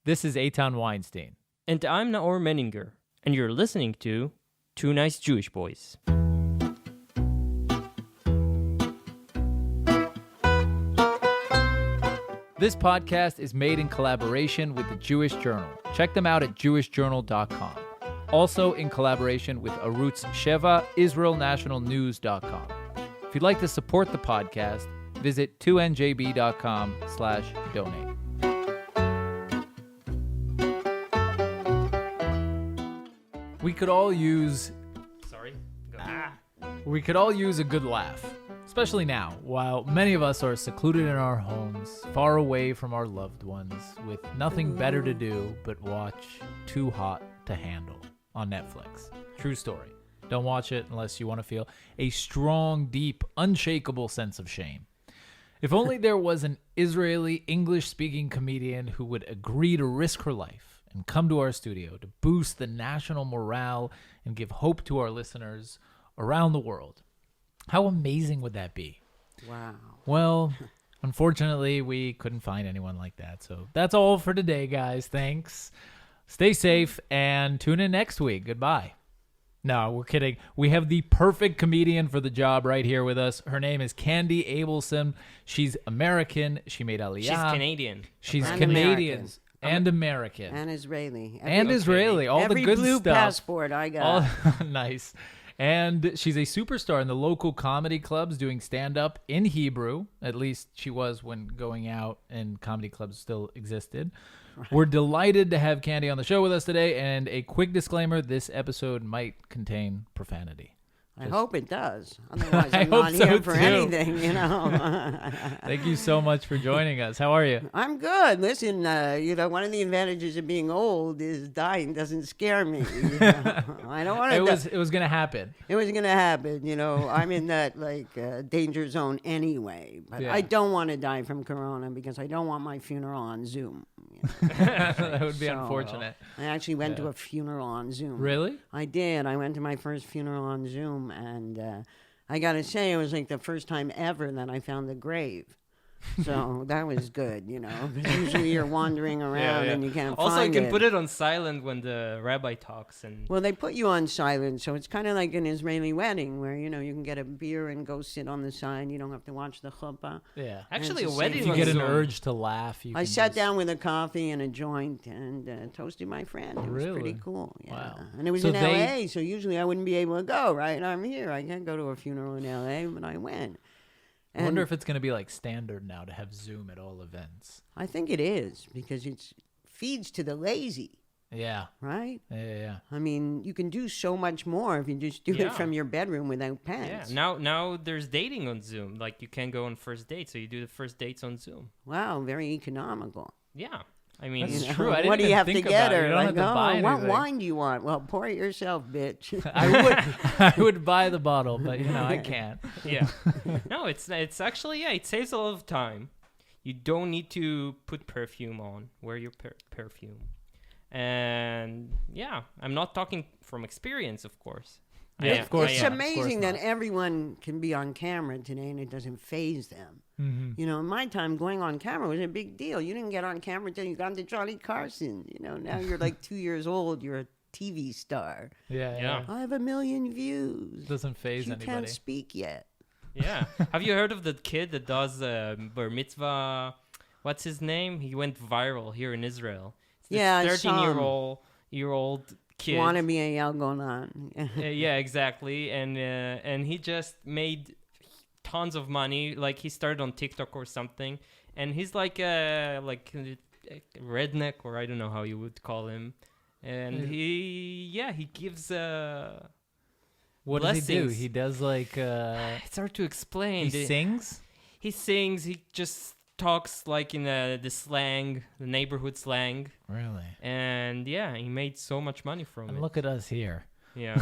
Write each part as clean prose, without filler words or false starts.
This is Eitan Weinstein. And I'm Naor Menninger, and you're listening to Two Nice Jewish Boys. This podcast is made in collaboration with the Jewish Journal. Check them out at jewishjournal.com. Also in collaboration with Arutz Sheva, israelnationalnews.com. If you'd like to support the podcast, visit 2njb.com/donate. We could all use a good laugh, especially now, while many of us are secluded in our homes, far away from our loved ones, with nothing better to do but watch Too Hot to Handle on Netflix. True story. Don't watch it unless you want to feel a strong, deep, unshakable sense of shame. If only there was an Israeli English-speaking comedian who would agree to risk her life and come to our studio to boost the national morale and give hope to our listeners around the world. How amazing would that be? Wow. Well, unfortunately, we couldn't find anyone like that. So that's all for today, guys. Thanks. Stay safe and tune in next week. Goodbye. No, we're kidding. We have the perfect comedian for the job right here with us. Her name is Kandi Ableson. She's American. She made aliyah. She's Canadian. She's And Canadian. American. And American. And Israeli. Israeli. All the good every blue stuff. passport I got. Nice. And she's a superstar in the local comedy clubs doing stand-up in Hebrew. At least she was when going out and comedy clubs still existed. Right. We're delighted to have Kandi on the show with us today. And a quick disclaimer, this episode might contain profanity. I hope it does. Otherwise, I'm hope not so here for too. anything, you know. Thank you so much for joining us. How are you? I'm good. Listen, one of the advantages of being old is dying doesn't scare me. You know? I don't want to. It was going to happen. It was going to happen. You know, I'm in that danger zone anyway. But Yeah. I don't want to die from corona because I don't want my funeral on Zoom. You know? That would be unfortunate. I actually went to a funeral on Zoom. Really? I did. I went to my first funeral on Zoom, and I got to say, it was like the first time ever that I found a grave. So that was good, you know, because usually you're wandering around and you can't also, find it. you can put it on silent when the rabbi talks. And Well, they put you on silent, so it's kind of like an Israeli wedding where, you know, you can get a beer and go sit on the side. You don't have to watch the chuppah. Yeah. actually, a it's the wedding If you on get an Zoom. urge to laugh, you I can sat just- down with a coffee and a joint and toasted my friend. It was Really? pretty cool. Yeah. Wow. And it was So in they- L.A., so usually I wouldn't be able to go, right? I'm here. I can't go to a funeral in L.A., but I went. I wonder if it's going to be like standard now to have Zoom at all events. I think it is because it feeds to the lazy, Yeah. right? Yeah. I mean, you can do so much more if you just do Yeah. it from your bedroom without yeah, pants. now there's dating on Zoom. Like you can go on first dates, so you do the first dates on Zoom. Wow, very economical. Yeah, I mean, That's You know, true. I didn't what do you even have to think get about it. her? You don't have to buy what anything." wine do you want? Well, pour it yourself, bitch. I would buy the bottle, but I can't. yeah. No, it's actually it saves a lot of time. You don't need to put perfume on. Wear your perfume, and yeah, I'm not talking from experience, of course. Yeah, of course It's not. amazing Of course that everyone can be on camera today and it doesn't faze them. Mm-hmm. You know, in my time, going on camera was a big deal. You didn't get on camera until you got into Johnny Carson. You know, now you're like 2 years old. You're a TV star. Yeah. I have 1 million views. Doesn't faze You anybody. can't speak yet. Yeah. Have you heard of the kid that does bar mitzvah? What's his name? He went viral here in Israel. It's this Yeah, I saw him. 13-year-old kid. Want to be a Yael Golan. Yeah, exactly. And he just made tons of money. Like he started on TikTok or something, and he's like a redneck, or I don't know how you would call him. And he gives What does he do? blessings. He does like It's hard to explain. he sings. He sings. He just talks like in the slang, the neighborhood slang. Really? And yeah, he made so much money from And it. look at us here. Yeah.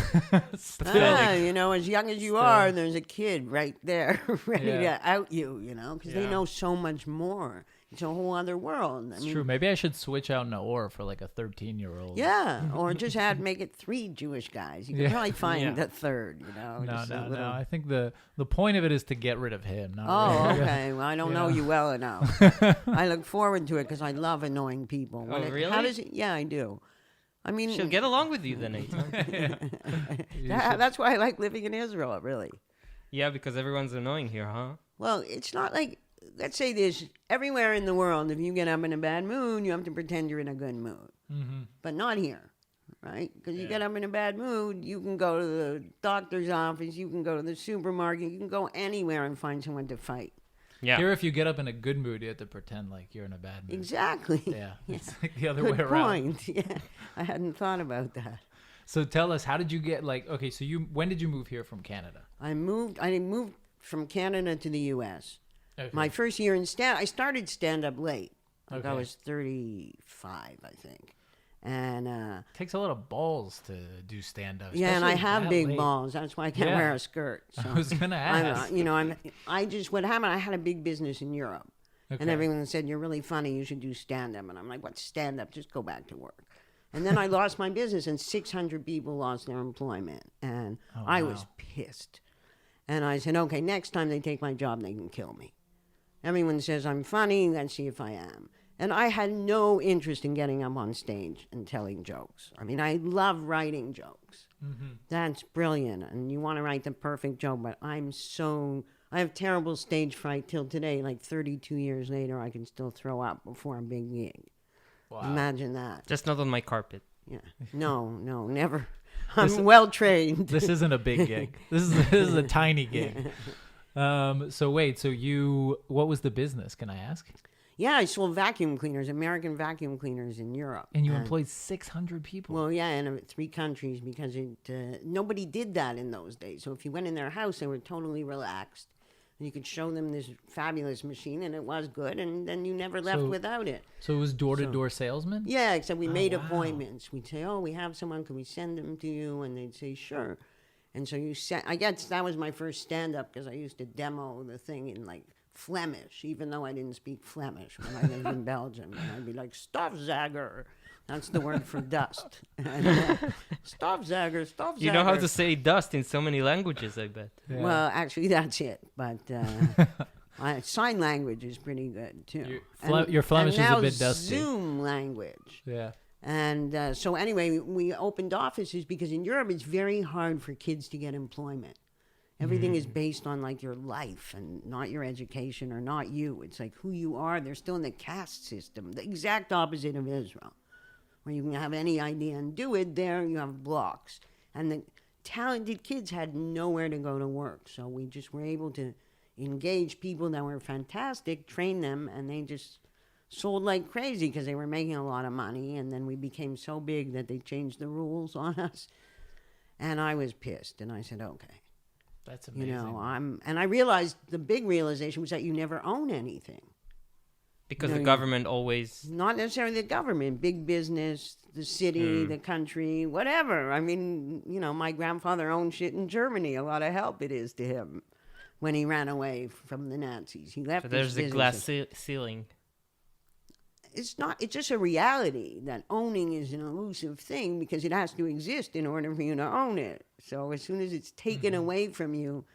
You know, as young as you are, there's a kid right there ready to out you, you know, because they Yeah. know so much more. It's a whole other world. It's true. Maybe I should switch out Naor for like a 13-year-old. Yeah, or just make it 3 Jewish guys. You can probably find the third, No. I think the point of it is to get rid of him. Oh, Really. okay. Well, I don't know you well enough. I look forward to it because I love annoying people. Oh, really? How does it? Yeah, I do. I mean, She'll get along with you then, Eitan. that's why I like living in Israel, really. Yeah, because everyone's annoying here, huh? Well, it's not like, let's say this, everywhere in the world, if you get up in a bad mood, you have to pretend you're in a good mood. Mm-hmm. But not here, right? Because you get up in a bad mood, you can go to the doctor's office, you can go to the supermarket, you can go anywhere and find someone to fight. Yeah. Here, if you get up in a good mood, you have to pretend like you're in a bad mood. Exactly. Yeah, it's like the other Good way around. point. Yeah, I hadn't thought about that. So tell us, how did you get okay? So when did you move here from Canada? I moved from Canada to the U.S. Okay. My first year in I started stand-up late. Like I Okay. was 35, I think. And Takes a lot of balls to do stand up. yeah, and I have big balls. That's why I can't Yeah. wear a skirt. So I was gonna ask. what happened, I had a big business in Europe. Okay. And everyone said, "You're really funny, you should do stand-up." And I'm like, "What's stand-up? Just go back to work." And then I lost my business, and 600 people lost their employment. And I was pissed. And I said, "Okay, next time they take my job, they can kill me. Everyone says I'm funny, let's see if I am." And I had no interest in getting up on stage and telling jokes. I mean, I love writing jokes. Mm-hmm. That's brilliant. And you want to write the perfect joke, but I have terrible stage fright till today. Like 32 years later, I can still throw up before a big gig. Wow. Imagine that. Just not on my carpet. Yeah. No, never. I'm well trained. This isn't a big gig. This is a tiny gig. So wait, what was the business? Can I ask? Yeah, I sold vacuum cleaners, American vacuum cleaners in Europe. And you employed 600 people. Well, yeah, in 3 countries because nobody did that in those days. So if you went in their house, they were totally relaxed. And you could show them this fabulous machine, and it was good, and then you never left without it. So it was door-to-door salesman? Yeah, except we made wow. appointments. We'd say, "Oh, we have someone. Can we send them to you?" And they'd say, "Sure." And so I guess that was my first stand-up because I used to demo the thing in like Flemish, even though I didn't speak Flemish when I lived in Belgium. And I'd be like, "Stofzuiger." That's the word for dust. Stofzuiger, stofzuiger. You know how to say dust in so many languages, I bet. Yeah. Well, actually, that's it. But sign language is pretty good, too. Your Flemish and is now a bit dusty. Zoom language. Yeah. And so anyway, we opened offices because in Europe, it's very hard for kids to get employment. Everything is based on like your life and not your education or not you. It's like who you are. They're still in the caste system, the exact opposite of Israel, where you can have any idea and do it. There you have blocks. And the talented kids had nowhere to go to work. So we just were able to engage people that were fantastic, train them, and they just sold like crazy because they were making a lot of money. And then we became so big that they changed the rules on us. And I was pissed. And I said, "Okay." That's amazing. And I realized the big realization was that you never own anything. Because the government always... Not necessarily the government, big business, the city, the country, whatever. I mean, my grandfather owned shit in Germany. A lot of help it is to him when he ran away from the Nazis. He left. So there's a glass ceiling. It's just a reality that owning is an elusive thing because it has to exist in order for you to own it. So as soon as it's taken away from you,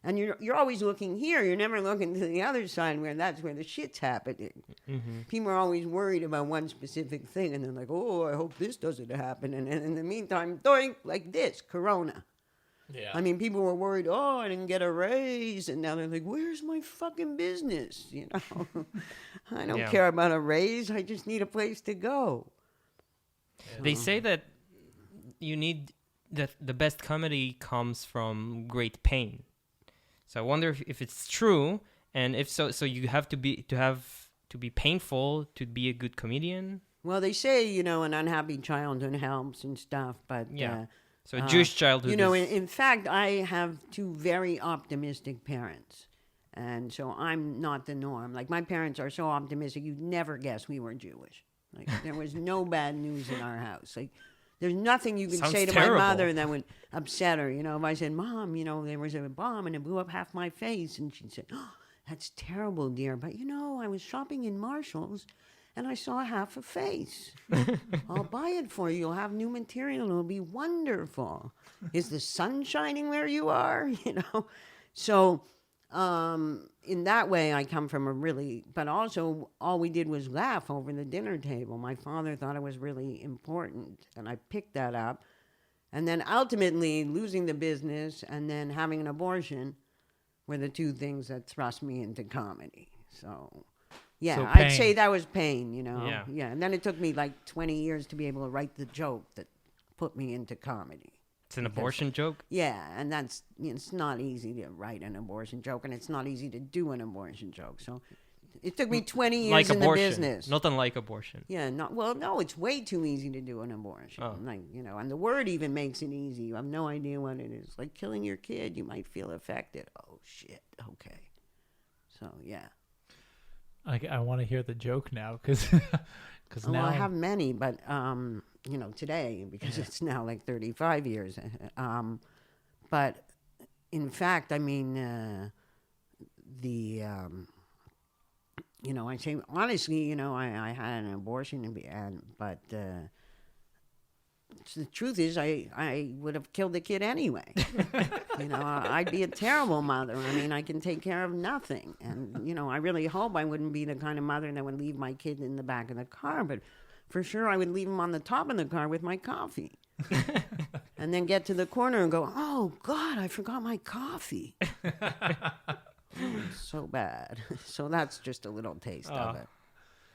and you're always looking here, you're never looking to the other side that's where the shit's happening. Mm-hmm. People are always worried about one specific thing, and they're like, "Oh, I hope this doesn't happen." And in the meantime, doing like this, Corona. Yeah. I mean, people were worried, "Oh, I didn't get a raise," and now they're like, "Where's my fucking business?" I don't care about a raise. I just need a place to go. Yeah. They say that you need that the best comedy comes from great pain. So I wonder if it's true, and if so you have to be painful to be a good comedian. Well, they say an unhappy childhood helps and stuff, but yeah. So a Jewish childhood. In fact, I have 2 very optimistic parents. And so I'm not the norm. Like, my parents are so optimistic, you'd never guess we were Jewish. Like, there was no bad news in our house. Like, there's nothing you can say to terrible. my mother that would upset her. If I said, "Mom, there was a bomb and it blew up half my face," and she'd say, "Oh, that's terrible, dear. But I was shopping in Marshall's and I saw half a face. I'll buy it for you. You'll have new material. It'll be wonderful. Is the sun shining where you are? So in that way, I come from but also all we did was laugh over the dinner table. My father thought it was really important, and I picked that up. And then ultimately losing the business and then having an abortion were the two things that thrust me into comedy. So, yeah, So I'd pain. say that was pain, Yeah. Yeah, and then it took me like 20 years to be able to write the joke that put me into comedy. It's an abortion joke. Yeah, and that's it's not easy to write an abortion joke, and it's not easy to do an abortion joke. So it took me 20 years Like in abortion. the business. Not unlike abortion. Yeah, no, it's way too easy to do an abortion. Oh. Like, and the word even makes it easy. You have no idea what it is. Like killing your kid, you might feel affected. Oh, shit. Okay. So, yeah. I want to hear the joke now because Well, now I have many, but, today, because it's now like 35 years. But in fact, I mean, I say, honestly, I had an abortion, but the truth is I would have killed the kid anyway. I'd be a terrible mother. I mean, I can take care of nothing. And, I really hope I wouldn't be the kind of mother that would leave my kid in the back of the car. But for sure, I would leave him on the top of the car with my coffee. And then get to the corner and go, oh, God, I forgot my coffee. So bad. So that's just a little taste of it.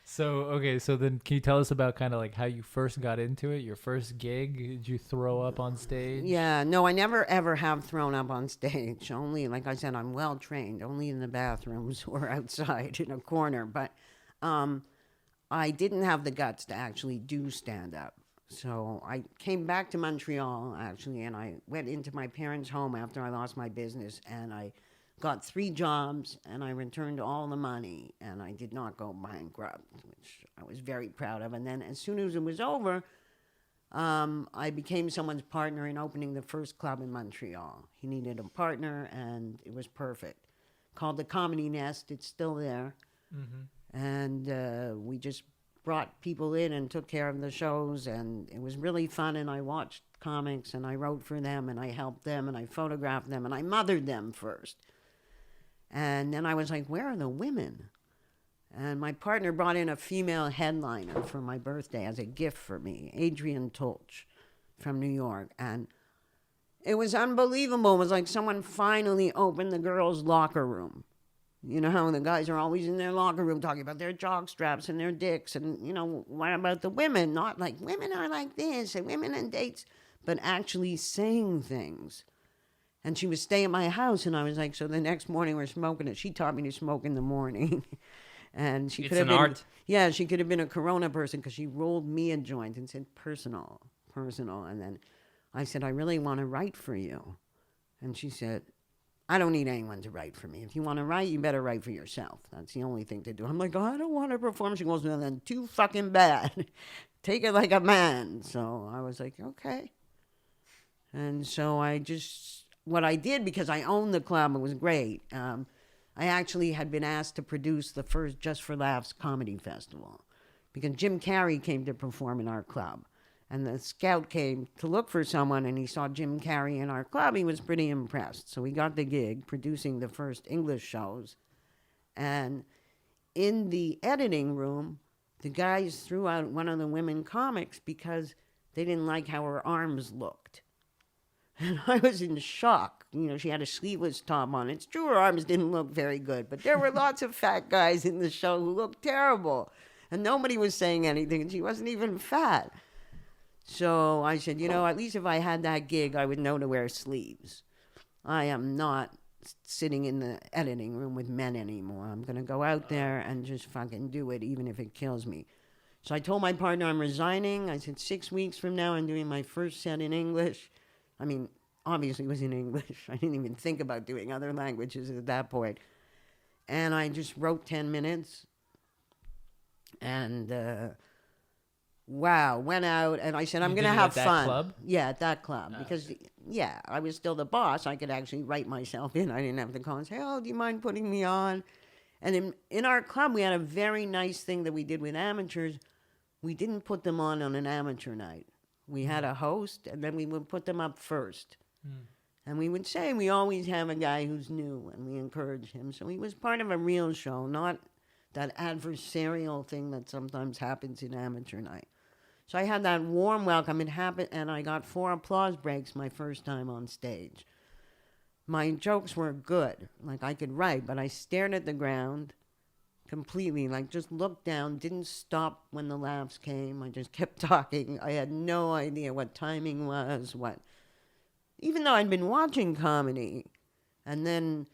So then can you tell us about kind of like how you first got into it? Your first gig? Did you throw up on stage? Yeah, no, I never ever have thrown up on stage. Only, like I said, I'm well trained. Only in the bathrooms or outside in a corner. But I didn't have the guts to actually do stand up. So I came back to Montreal actually, and I went into my parents' home after I lost my business, and I got 3 jobs, and I returned all the money, and I did not go bankrupt, which I was very proud of. And then as soon as it was over, I became someone's partner in opening the first club in Montreal. He needed a partner, and it was perfect. Called the Comedy Nest. It's still there. Mm-hmm. And we just brought people in and took care of the shows, and it was really fun. And I watched comics, and I wrote for them, and I helped them, and I photographed them, and I mothered them first. And then I was like, where are the women? And my partner brought in a female headliner for my birthday as a gift for me, Adrienne Tolch from New York. And it was unbelievable. It was like someone finally opened the girls' locker room. You know how the guys are always in their locker room talking about their jock straps and their dicks. And, what about the women? Not like women are like this and women and dates, but actually saying things. And she would stay at my house, and I was like, so the next morning we're smoking it. She taught me to smoke in the morning. And she It's could have an been, art. Yeah, she could have been a Corona person because she rolled me a joint and said, personal. And then I said, I really want to write for you. And she said, I don't need anyone to write for me. If you want to write, you better write for yourself. That's the only thing to do. I'm like, I don't want to perform. She goes, well, then too fucking bad. Take it like a man. So I was like, okay. And so what I did, because I owned the club, it was great. I actually had been asked to produce the first Just for Laughs comedy festival because Jim Carrey came to perform in our club. And the scout came to look for someone, and he saw Jim Carrey in our club. He was pretty impressed. So we got the gig producing the first English shows. And in the editing room, the guys threw out one of the women comics because they didn't like how her arms looked. And I was in shock. She had a sleeveless top on. It's true her arms didn't look very good, but there were lots of fat guys in the show who looked terrible. And nobody was saying anything, and she wasn't even fat. So I said, at least if I had that gig, I would know to wear sleeves. I am not sitting in the editing room with men anymore. I'm going to go out there and just fucking do it, even if it kills me. So I told my partner I'm resigning. I said 6 weeks from now, I'm doing my first set in English. I mean, obviously it was in English. I didn't even think about doing other languages at that point. And I just wrote 10 minutes. And wow, went out, and I said, I'm You going to did it have at that fun. club? Yeah, at that club. Because, yeah, I was still the boss. I could actually write myself in. I didn't have to call and say, oh, do you mind putting me on? And in our club, we had a very nice thing that we did with amateurs. We didn't put them on an amateur night. We had a host, and then we would put them up first. And we would say we always have a guy who's new, and we encourage him. So he was part of a real show, not that adversarial thing that sometimes happens in amateur night. So I had that warm welcome. It happened, and I got 4 applause breaks my first time on stage. My jokes were good. Like, I could write, but I stared at the ground completely, like, just looked down, didn't stop when the laughs came. I just kept talking. I had no idea what timing was, even though I'd been watching comedy. And then,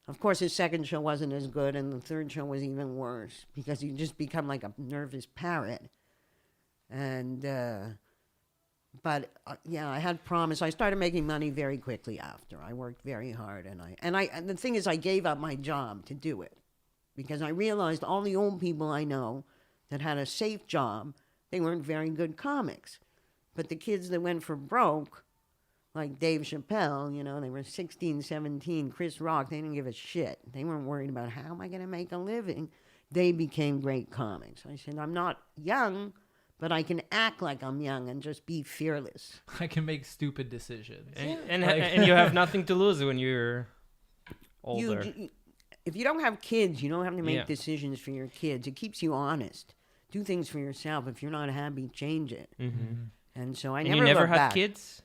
of course, his second show wasn't as good, and the third show was even worse, because you just become like a nervous parrot. And, but yeah, I had promised. I started making money very quickly after. I worked very hard, and the thing is, I gave up my job to do it, because I realized all the old people I know that had a safe job, they weren't very good comics. But the kids that went for broke, like Dave Chappelle, you know, they were 16, 17, Chris Rock, they didn't give a shit. They weren't worried about how am I going to make a living. They became great comics. I said, I'm not young, but I can act like I'm young and just be fearless. I can make stupid decisions. And you have nothing to lose when you're older. If you don't have kids, you don't have to make Yeah. decisions for your kids. It keeps you honest. Do things for yourself. If you're not happy, change it. And so And you never looked had back. kids?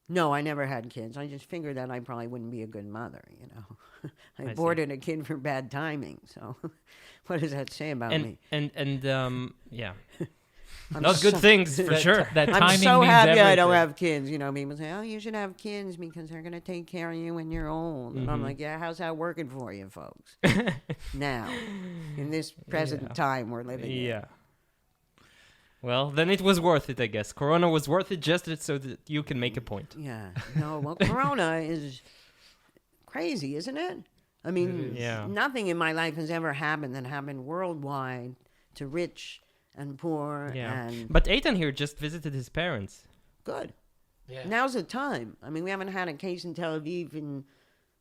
No, I never had kids. I just figured that I probably wouldn't be a good mother, you know. I see. aborted a kid for bad timing. So what does that say about me? Yeah. I'm Not good so- things, for sure. That I'm timing so means happy everything. I don't have kids. You know, people say, oh, you should have kids because they're going to take care of you when you're old. And I'm like, yeah, how's that working for you folks? Now, in this present time we're living in. Yeah. Well, then it was worth it, I guess. Corona was worth it just so that you can make a point. Yeah. No, well, Corona is crazy, isn't it? I mean, Yeah. nothing in my life has ever happened that happened worldwide to rich and poor Yeah. and But Eitan here just visited his parents. good. Yeah. Now's the time. I mean, we haven't had a case in Tel Aviv in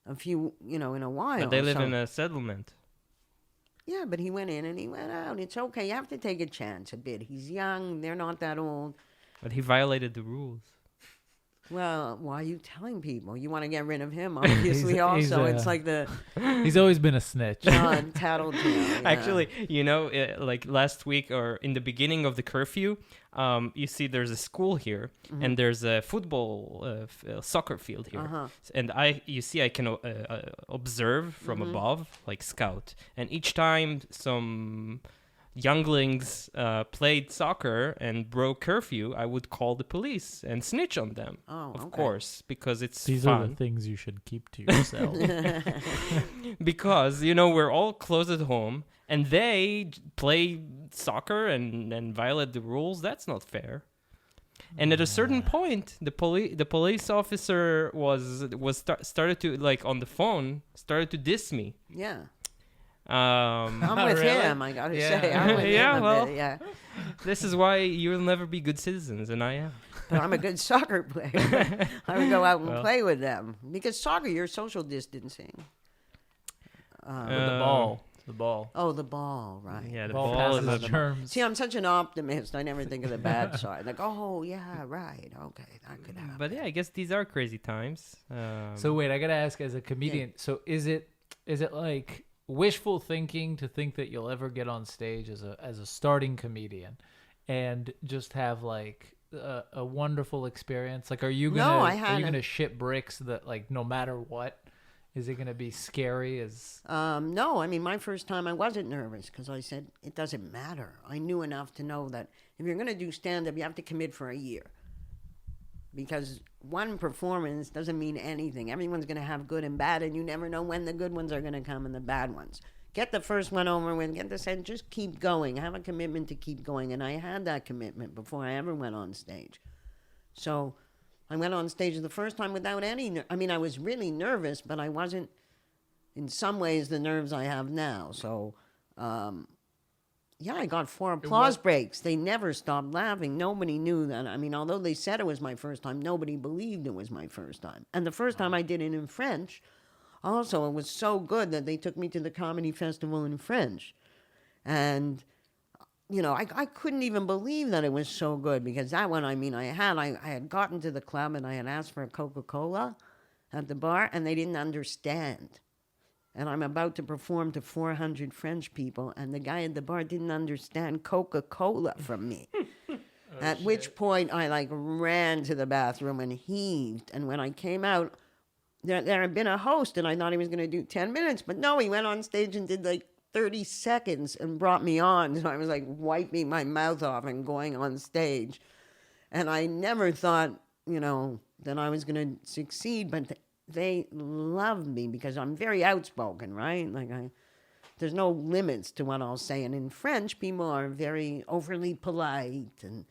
a few, in a while. But they live so- in a settlement. Yeah, but he went in and he went out. It's okay. You have to take a chance a bit. He's young. They're not that old. But he violated the rules. Well, why are you telling people? You want to get rid of him, obviously. Also, it's like the He's always been a snitch. John Tattletale. Yeah. Actually, you know, like last week or in the beginning of the curfew, you see there's a school here and there's a football, soccer field here. And I can observe from above, like scout. And each time some younglings played soccer and broke curfew, I would call the police and snitch on them. Oh, of okay. course, because it's These are the fun. things you should keep to yourself. Because, you know, we're all close at home and they play soccer and violate the rules. That's not fair. And at a certain point, the police officer started to, like, on the phone, started to diss me. Yeah. I'm I'm with him, I got to say. I'm with Yeah, him a well. bit, yeah. This is why you'll never be good citizens, and I am. But I'm a good soccer player. I would go out and Well. play with them. Because soccer, you're social distancing. With the ball. The ball. Oh, the ball, right. Yeah, the Ball ball passes is a... germs. See, I'm such an optimist. I never think of the bad side. Like, oh, yeah, right. Okay, that could happen. But yeah, I guess these are crazy times. So wait, I gotta ask, as a comedian, so is it like wishful thinking to think that you'll ever get on stage as a starting comedian and just have like a wonderful experience? Like, are you gonna shit bricks that, like, no matter what, is it gonna be scary as? No, I mean, my first time I wasn't nervous because I said, it doesn't matter. I knew enough to know that if you're going to do stand-up, you have to commit for a year. Because one performance doesn't mean anything. Everyone's going to have good and bad, and you never know when the good ones are going to come and the bad ones. Get the first one over with, get the second, just keep going. Have a commitment to keep going. And I had that commitment before I ever went on stage. So I went on stage the first time without any... I was really nervous, but I wasn't, in some ways, the nerves I have now. So, Yeah, I got 4 applause breaks. They never stopped laughing. Nobody knew that. I mean, although they said it was my first time, nobody believed it was my first time. And the first time I did it in French, also, it was so good that they took me to the comedy festival in French. And, you know, I couldn't even believe that it was so good because that one, I mean, I had gotten to the club and I had asked for a Coca-Cola at the bar and they didn't understand. And I'm about to perform to 400 French people, and the guy at the bar didn't understand Coca-Cola from me. At which point, I like ran to the bathroom and heaved. And when I came out, there had been a host, and I thought he was going to do 10 minutes. But no, he went on stage and did like 30 seconds and brought me on. So I was like wiping my mouth off and going on stage. And I never thought, you know, that I was going to succeed, but they love me because I'm very outspoken, right? Like there's no limits to what I'll say. And in French, people are very overly polite and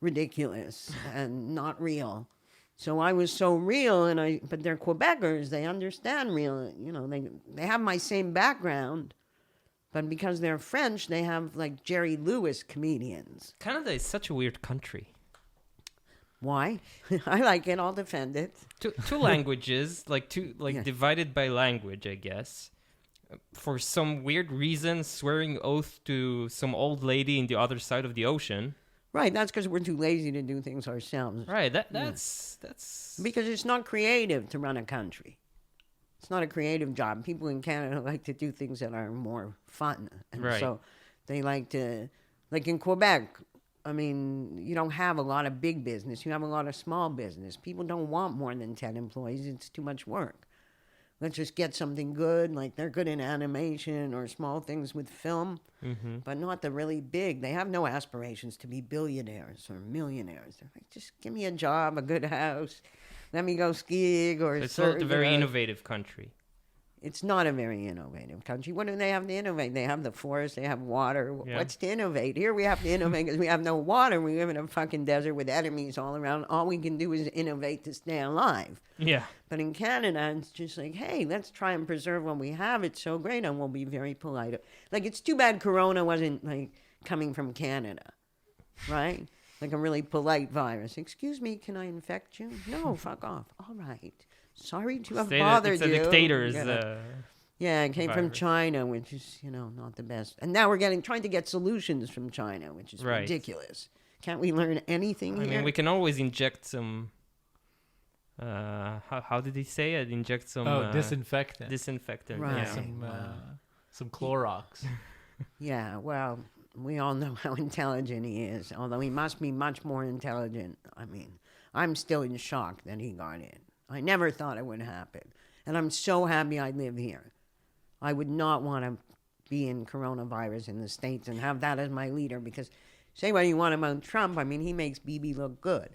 ridiculous and not real. So I was so real, but they're Quebecers. They understand real. You know, they have my same background, but because they're French, they have like Jerry Lewis comedians. Canada is such a weird country. Why? I like it. I'll defend it. Two languages, divided by language, I guess. For some weird reason, swearing oath to some old lady in the other side of the ocean. Right, that's because we're too lazy to do things ourselves. Right, that's because it's not creative to run a country. It's not a creative job. People in Canada like to do things that are more fun, and so they like to, like in Quebec. I mean, you don't have a lot of big business. You have a lot of small business. People don't want more than 10 employees. It's too much work. Let's just get something good, like they're good in animation or small things with film, but not the really big. They have no aspirations to be billionaires or millionaires. They're like, just give me a job, a good house, let me go skiing or... It's not a very innovative country. It's not a very innovative country. What do they have to innovate? They have the forest, they have water. Yeah. What's to innovate? Here we have to innovate because we have no water. We live in a fucking desert with enemies all around. All we can do is innovate to stay alive. Yeah. But in Canada, it's just like, hey, let's try and preserve what we have. It's so great, and we'll be very polite. Like, it's too bad Corona wasn't, like, coming from Canada, right? Like a really polite virus. Excuse me, can I infect you? No, fuck off. All right. Sorry to have bothered you. It's a dictator's yeah, it came from China, which is, you know, not the best. And now we're trying to get solutions from China, which is ridiculous. Can't we learn anything here? I mean, we can always inject some... how did he say it? Inject some... disinfectant. Disinfectant, right. yeah. Some Clorox. Yeah, well, we all know how intelligent he is, although he must be much more intelligent. I mean, I'm still in shock that he got in. I never thought it would happen. And I'm so happy I live here. I would not want to be in coronavirus in the States and have that as my leader because say what you want about Trump, I mean, he makes Bibi look good.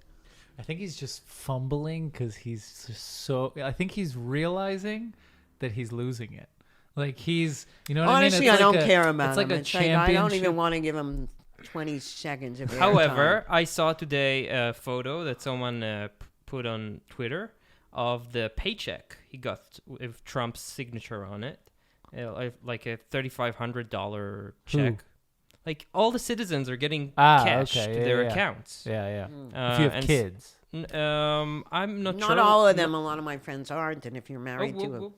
I think he's just fumbling because he's just so... I think he's realizing that he's losing it. Like he's... You know what Honestly, I mean? I don't care about him. It's like a championship. I don't even want to give him 20 seconds of airtime. However, I saw today a photo that someone put on Twitter of the paycheck he got with Trump's signature on it, like a $3,500 check. Like all the citizens are getting cash to their accounts. Yeah. If you have kids, I'm not sure. Not all of them. A lot of my friends aren't. And if you're married to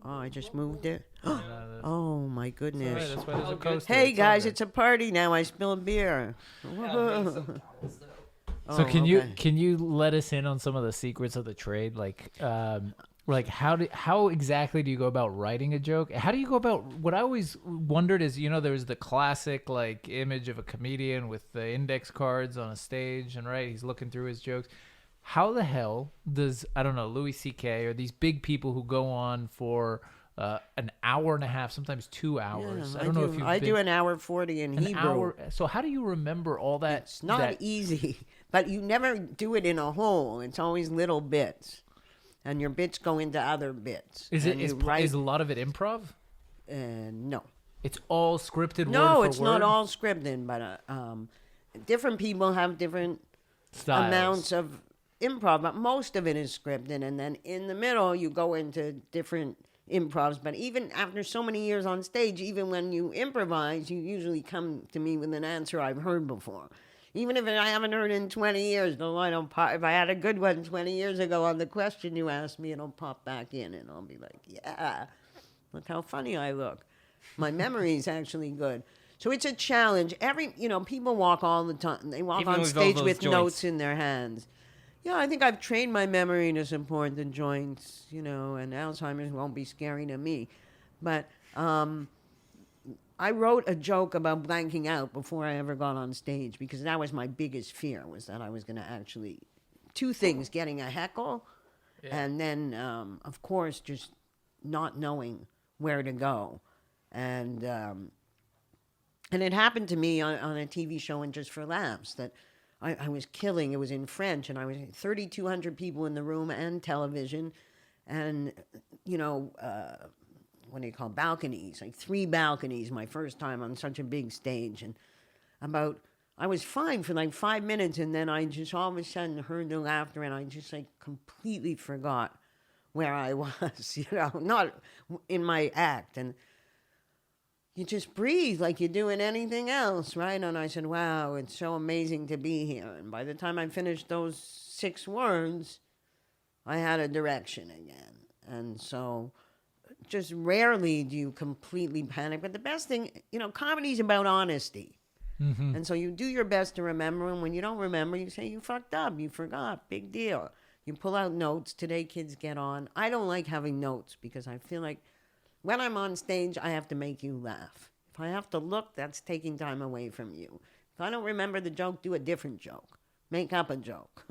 I just moved it. Oh my goodness! That's why there's a coaster. Hey guys, it's a party now. I spilled beer. So can you let us in on some of the secrets of the trade? Like how exactly do you go about writing a joke? How do you go about... What I always wondered is, you know, there's the classic like image of a comedian with the index cards on a stage and he's looking through his jokes. How the hell does, I don't know, Louis C.K. or these big people who go on for an hour and a half, sometimes 2 hours. Yeah, I do an hour 40 in Hebrew. So how do you remember all that? It's not easy, but you never do it in a whole. It's always little bits, and your bits go into other bits. Is a lot of it improv? No. It's all scripted. No, word for it's word? not all scripted, but different people have different styles. Amounts of improv, but most of it is scripted, and then in the middle you go into different improvs, but even after so many years on stage, even when you improvise, you usually come to me with an answer I've heard before. Even if I haven't heard in 20 years, the line will pop. If I had a good one 20 years ago on the question you asked me, it'll pop back in, and I'll be like, yeah, look how funny I look. My memory is actually good. So it's a challenge. People walk all the time. They walk Even on with all stage those with joints. notes in their hands. Yeah, I think I've trained my memory to support the joints, and Alzheimer's won't be scary to me. But I wrote a joke about blanking out before I ever got on stage because that was my biggest fear, was that I was going to actually, two things, getting a heckle and then, of course, just not knowing where to go. And it happened to me on a TV show in Just for Laughs that I was killing. It was in French, and I was 3,200 people in the room and television, and what do you call balconies? Like 3 balconies. My first time on such a big stage, and I was fine for like 5 minutes, and then I just all of a sudden heard the laughter, and I just like completely forgot where I was. Not in my act, and you just breathe like you're doing anything else, right? And I said, wow, it's so amazing to be here. And by the time I finished those 6 words, I had a direction again. And so just rarely do you completely panic. But the best thing, comedy's about honesty. Mm-hmm. And so you do your best to remember. And when you don't remember, you say you fucked up, you forgot, big deal. You pull out notes. Today, kids get on. I don't like having notes because I feel like when I'm on stage, I have to make you laugh. If I have to look, that's taking time away from you. If I don't remember the joke, do a different joke. Make up a joke.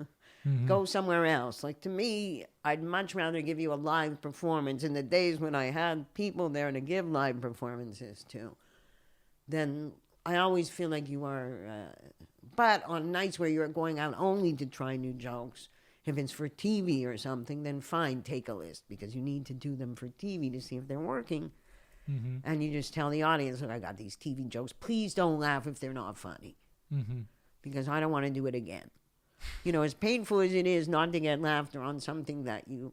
Mm-hmm. Go somewhere else. Like, to me, I'd much rather give you a live performance in the days when I had people there to give live performances to. Then I always feel like you are... but on nights where you're going out only to try new jokes, if it's for TV or something, then fine, take a list, because you need to do them for TV to see if they're working. Mm-hmm. And you just tell the audience, look, I got these TV jokes. Please don't laugh if they're not funny, Mm-hmm. because I don't want to do it again. As painful as it is not to get laughter on something that you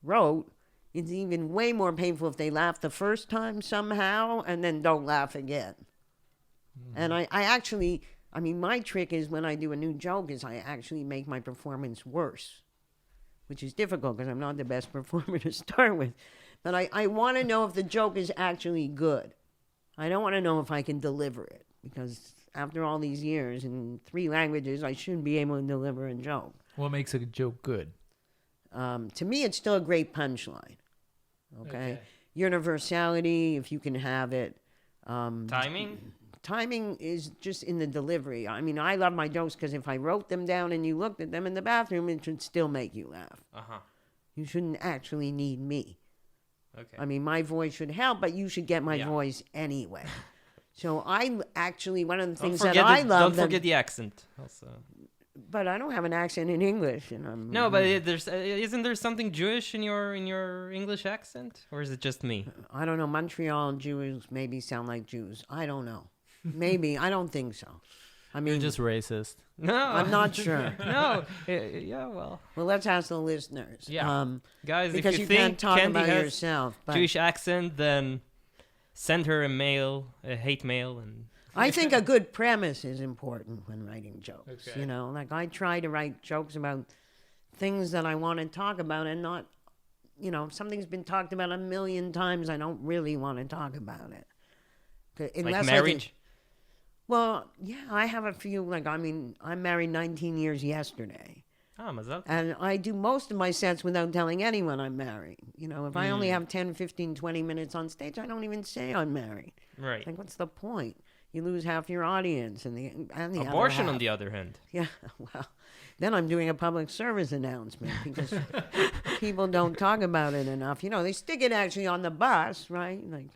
wrote, it's even way more painful if they laugh the first time somehow and then don't laugh again. Mm-hmm. And I actually... my trick is when I do a new joke is I actually make my performance worse, which is difficult because I'm not the best performer to start with. But I want to know if the joke is actually good. I don't want to know if I can deliver it, because after all these years in 3 languages, I should be able to deliver a joke. What makes a joke good? To me, it's still a great punchline. Okay? Universality, if you can have it. Timing? Timing is just in the delivery. I love my jokes because if I wrote them down and you looked at them in the bathroom, it should still make you laugh. Uh-huh. You shouldn't actually need me. Okay. My voice should help, but you should get my voice anyway. So I actually, one of the things that I love... Don't forget the accent also. But I don't have an accent in English. And No, but isn't there something Jewish in your English accent? Or is it just me? I don't know. Montreal Jews maybe sound like Jews. I don't know. Maybe. I don't think so. You're just racist. No. I'm not sure. No. Yeah, well. Well, let's ask the listeners. Yeah. Guys, because if you can't think talk Kandi about has yourself. But Jewish accent, then send her a hate mail. And I think a good premise is important when writing jokes. Okay. Like I try to write jokes about things that I want to talk about and not, if something's been talked about 1 million times, I don't really want to talk about it. Like marriage? Well, yeah, I have a few, I'm married 19 years yesterday. Ah, mazal. And I do most of my sets without telling anyone I'm married. If I only have 10, 15, 20 minutes on stage, I don't even say I'm married. Right. Like, what's the point? You lose half your audience and the Abortion, other on the other hand. Yeah, well, then I'm doing a public service announcement because people don't talk about it enough. They stick it actually on the bus, right? Like,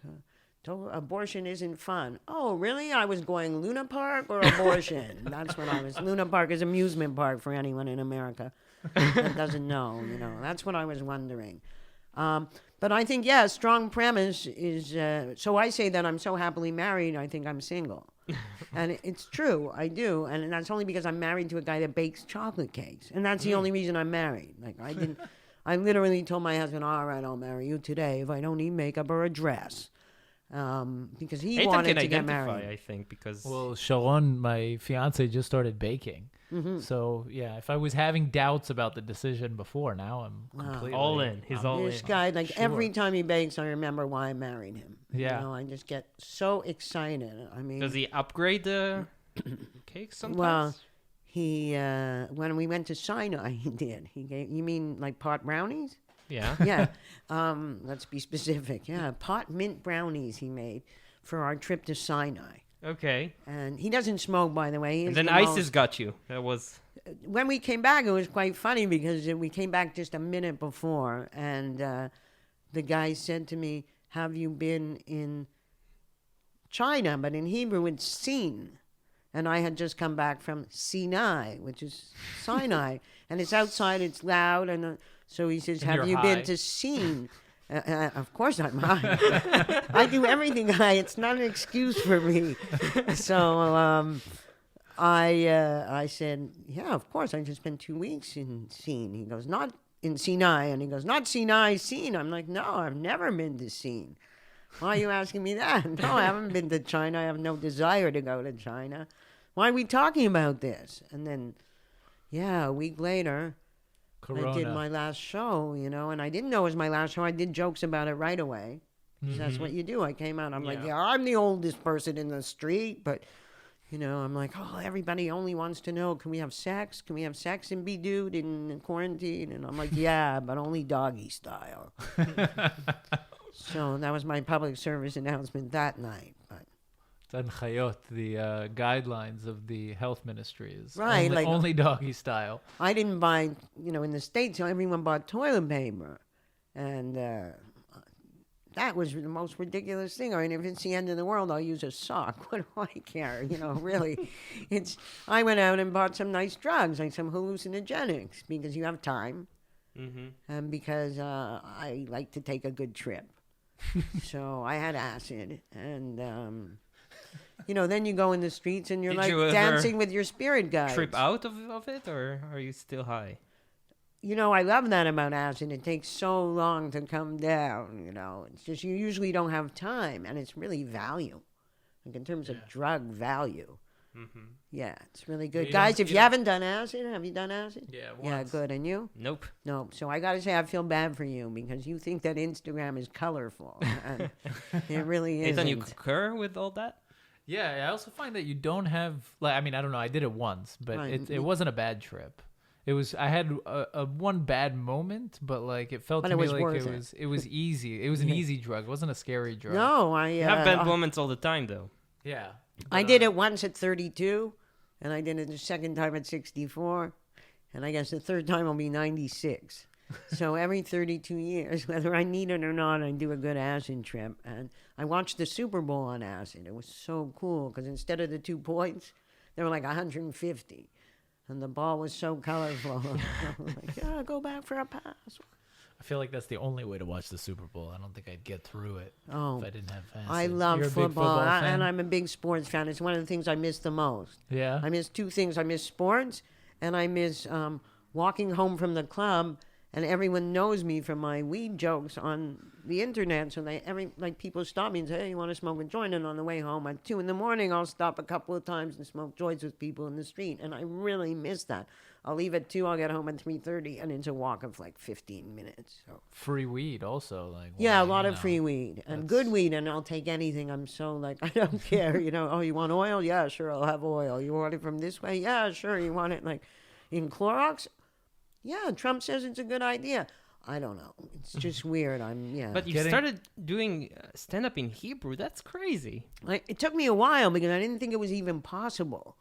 abortion isn't fun. Oh, really? I was going Luna Park or abortion? That's what I was. Luna Park is amusement park for anyone in America that doesn't know. That's what I was wondering. But I think, strong premise is... so I say that I'm so happily married, I think I'm single. And it's true, I do. And that's only because I'm married to a guy that bakes chocolate cakes. And that's the only reason I'm married. Like, I literally told my husband, all right, I'll marry you today if I don't need makeup or a dress. Because he Eitan wanted can to get identify, married. I think, because Well, Sharon, my fiance, just started baking. So, yeah, if I was having doubts about the decision before, now I'm completely... all in. He's all This in. guy, like Sure. every time he bakes, I remember why I married him. Yeah. You know, I just get so excited. I mean, Does he upgrade the cakes sometimes? Well, he when we went to Sinai, he did. He gave. You mean like pot brownies? Yeah. Yeah. Let's be specific. Yeah, pot mint brownies he made for our trip to Sinai. Okay. And he doesn't smoke, by the way. He And is then the ISIS most- got you. That was... When we came back, it was quite funny because we came back just a minute before, and the guy said to me, "Have you been in China?" But in Hebrew, it's Sin. And I had just come back from Sinai, which is Sinai. And it's outside, it's loud. And so he says, And have you're you high. been to Sin? Of course I'm high. I do everything high. It's not an excuse for me. So I said, yeah, of course. I just spent 2 weeks in Sin. He goes, not in Sinai. And he goes, not Sinai, Sin. I'm like, no, I've never been to Sin. Why are you asking me that? No, I haven't been to China. I have no desire to go to China. Why are we talking about this? And then, yeah, a week later, Corona. I did my last show, you know, and I didn't know it was my last show. I did jokes about it right away. 'Cause That's what you do. I came out, I'm like, Yeah. yeah, I'm the oldest person in the street, but, you know, I'm like, oh, everybody only wants to know, can we have sex? Can we have sex and be dude in quarantine? And I'm like, yeah, but only doggy style. So that was my public service announcement that night. But It's Anchayot, the guidelines of the health ministry is Right, only, like- only doggy style. I didn't buy, you know, in the States, everyone bought toilet paper. And that was the most ridiculous thing. I mean, if it's the end of the world, I'll use a sock. What do I care? You know, really. I went out and bought some nice drugs, like some hallucinogenics, because you have time. Mm-hmm. And because I like to take a good trip. So I had acid. And, you know, then you go in the streets and you're Did like you ever dancing with your spirit guides. Trip out of it, or are you still high? You know, I love that about acid. It takes so long to come down, you know. It's just you usually don't have time, and it's really value. Like in terms of drug value. Mm-hmm. Yeah, it's really good. you Guys, don't- if you you don't- haven't done acid, have you done acid? Yeah, Yeah, once. good. And you? Nope. No. So I got to say, I feel bad for you because you think that Instagram is colorful. And it really Ethan, you isn't. concur with all that? Yeah, I also find that you don't have, like, I mean, I don't know, I did it once, but Right. it wasn't a bad trip. It was, I had a one bad moment, but like it felt But to it me was like worth it was easy. It was an easy drug. It wasn't a scary drug. No, You have bad moments all the time, though. Yeah. I But, did it once at 32, and I did it the second time at 64, and I guess the third time will be 96. So every 32 years, whether I need it or not, I do a good acid trip. And I watched the Super Bowl on acid. It was so cool because instead of the 2 points, there were like 150. And the ball was so colorful. I was like, yeah, go back for a pass. I feel like that's the only way to watch the Super Bowl. I don't think I'd get through it Oh, if I didn't have fans. I love You're a big football, fan? and I'm a big sports fan. It's one of the things I miss the most. Yeah. I miss 2 things. I miss sports, and I miss walking home from the club, and everyone knows me from my weed jokes on the internet. So people stop me and say, "Hey, you want to smoke a joint?" And on the way home at 2 a.m, I'll stop a couple of times and smoke joints with people in the street, and I really miss that. I'll leave at 2. I'll get home at 3:30, and it's a walk of like 15 minutes. So. Free weed also. Like, Yeah, a well, lot you of know, free weed and that's- good weed, and I'll take anything. I'm so like, I don't care, you know. Oh, you want oil? Yeah, sure, I'll have oil. You want it from this way? Yeah, sure. You want it like in Clorox? Yeah, Trump says it's a good idea. I don't know. It's just weird. But you Getting- started doing stand-up in Hebrew. That's crazy. It took me a while because I didn't think it was even possible.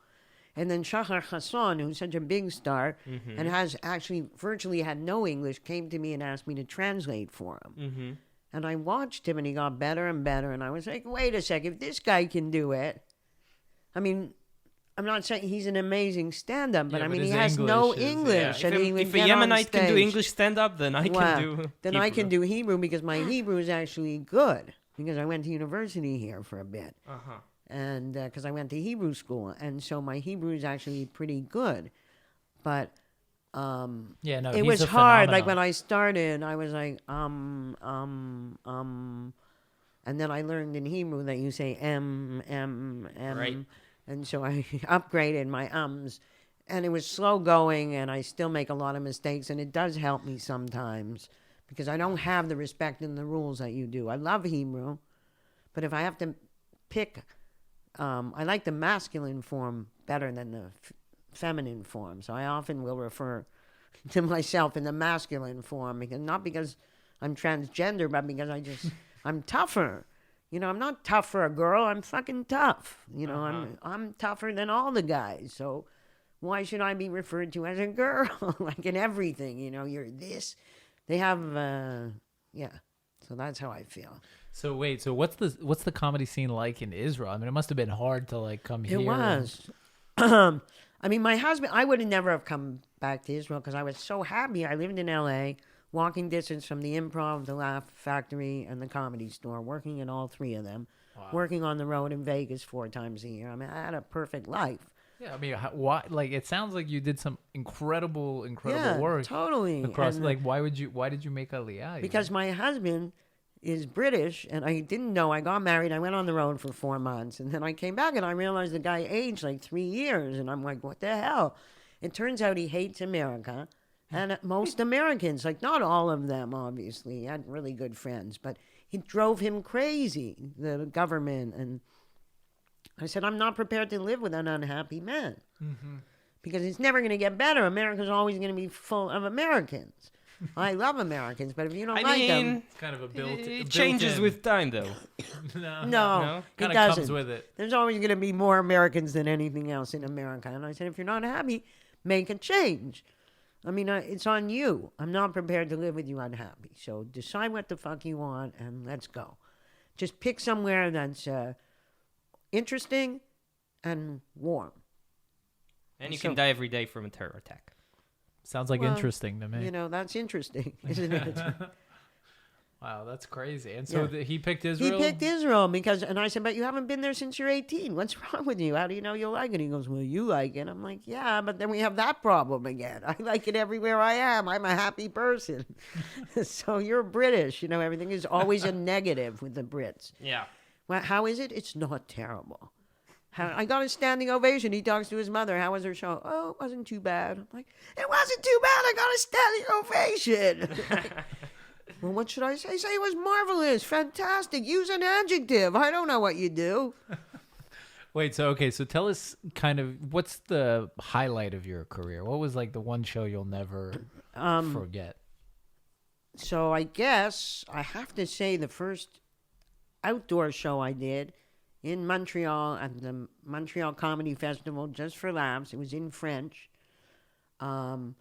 And then Shahar Hassan, who's such a big star and has actually virtually had no English, came to me and asked me to translate for him. Mm-hmm. And I watched him, and he got better and better. And I was like, wait a sec, if this guy can do it, I mean, I'm not saying he's an amazing stand-up, but Yeah, I but mean, he his has no English is- English, and he would If a get on Yemenite can do stage. English stand-up, then I Well, can do then I can Hebrew. do Hebrew because my Hebrew is actually good because I went to university here for a bit. Uh-huh. And because I went to Hebrew school, and so my Hebrew is actually pretty good. But Yeah, no, it he's was a hard. Like phenomenon. when I started, I was like, and then I learned in Hebrew that you say M. Right. And so I upgraded my ums. And it was slow going, and I still make a lot of mistakes, and it does help me sometimes because I don't have the respect and the rules that you do. I love Hebrew, but if I have to pick, I like the masculine form better than the feminine form. So I often will refer to myself in the masculine form, because not because I'm transgender, but because I'm tougher. You know, I'm not tough for a girl. I'm fucking tough. You know, I'm tougher than all the guys. So why should I be referred to as a girl? Like in everything, you know, you're this. They have, yeah. So that's how I feel. So wait, so what's the comedy scene like in Israel? I mean, it must have been hard to like come here. It was. I mean, my husband, I would have never have come back to Israel because I was so happy. I lived in L.A., walking distance from the Improv, the Laugh Factory, and the Comedy Store, working in all three of them, working on the road in Vegas 4 times a year. I mean, I had a perfect life. Yeah, I mean, why? Like, it sounds like you did some incredible Yeah, work. totally. Across, And, like, why did you make aliyah? because my husband is British, and I didn't know. I got married. I went on the road for 4 months, and then I came back, and I realized the guy aged like 3 years, and I'm like, what the hell? It turns out he hates America, and most Americans, like not all of them, obviously. He had really good friends, but it drove him crazy, the government. And I said, I'm not prepared to live with an unhappy man. Because it's never going to get better. America's always going to be full of Americans. I love Americans, but if you don't like them... It's kind of a built. It changes with time, though. No, it kind of doesn't. comes with it. There's always going to be more Americans than anything else in America. And I said, if you're not happy, make a change. I mean, it's on you. I'm not prepared to live with you unhappy. So decide what the fuck you want and let's go. Just pick somewhere that's interesting and warm. And you can die every day from a terror attack. Sounds like Well, interesting to me. You know, that's interesting, isn't it? Wow, that's crazy. And so Yeah. he picked He Israel. picked Israel because, and I said, but you haven't been there since you're 18. What's wrong with you? How do you know you'll like it? He goes, well, you like it. I'm like, yeah, but then we have that problem again. I like it everywhere I am. I'm a happy person. So you're British. You know, everything is always a negative with the Brits. Yeah. Well, how is it? It's not terrible. I got a standing ovation. He talks to his mother. How was her show? Oh, it wasn't too bad. I'm like, it wasn't too bad. I got a standing ovation. Well, what should I say? Say it was marvelous, fantastic. Use an adjective. I don't know what you do. Wait, so tell us kind of what's the highlight of your career? What was like the one show you'll never forget? So I guess I have to say the first outdoor show I did in Montreal at the Montreal Comedy Festival, just for laughs. It was in French. There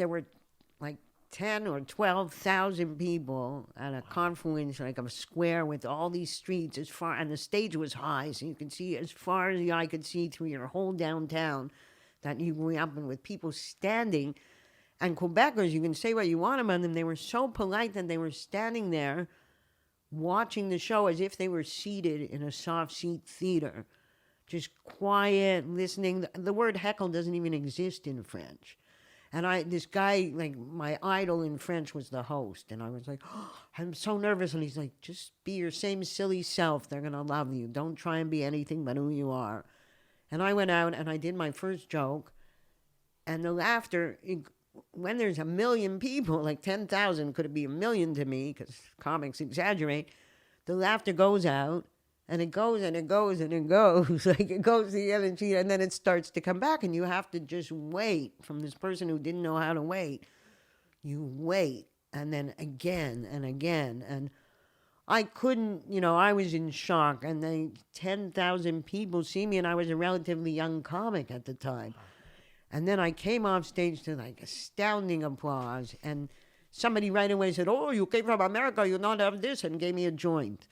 were like 10 or 12,000 people at a confluence, like a square with all these streets as far, and the stage was high, so you could see as far as the eye could see through your whole downtown that you grew up in, with people standing. And Quebecers, you can say what you want about them, they were so polite that they were standing there watching the show as if they were seated in a soft seat theater, just quiet, listening. The word heckle doesn't even exist in French. And this guy, like my idol in French, was the host. And I was like, oh, I'm so nervous. And he's like, just be your same silly self. They're going to love you. Don't try and be anything but who you are. And I went out and I did my first joke. And the laughter, when there's 1 million people, like 10,000 could be 1 million to me, because comics exaggerate, the laughter goes out. And it goes and it goes and it goes. Like it goes to the energy and then it starts to come back. And you have to just wait from this person who didn't know how to wait. You wait. And then again and again. And I couldn't, I was in shock. And 10,000 people see me. And I was a relatively young comic at the time. And then I came off stage to like astounding applause. And somebody right away said, oh, you came from America. You not have this. And gave me a joint.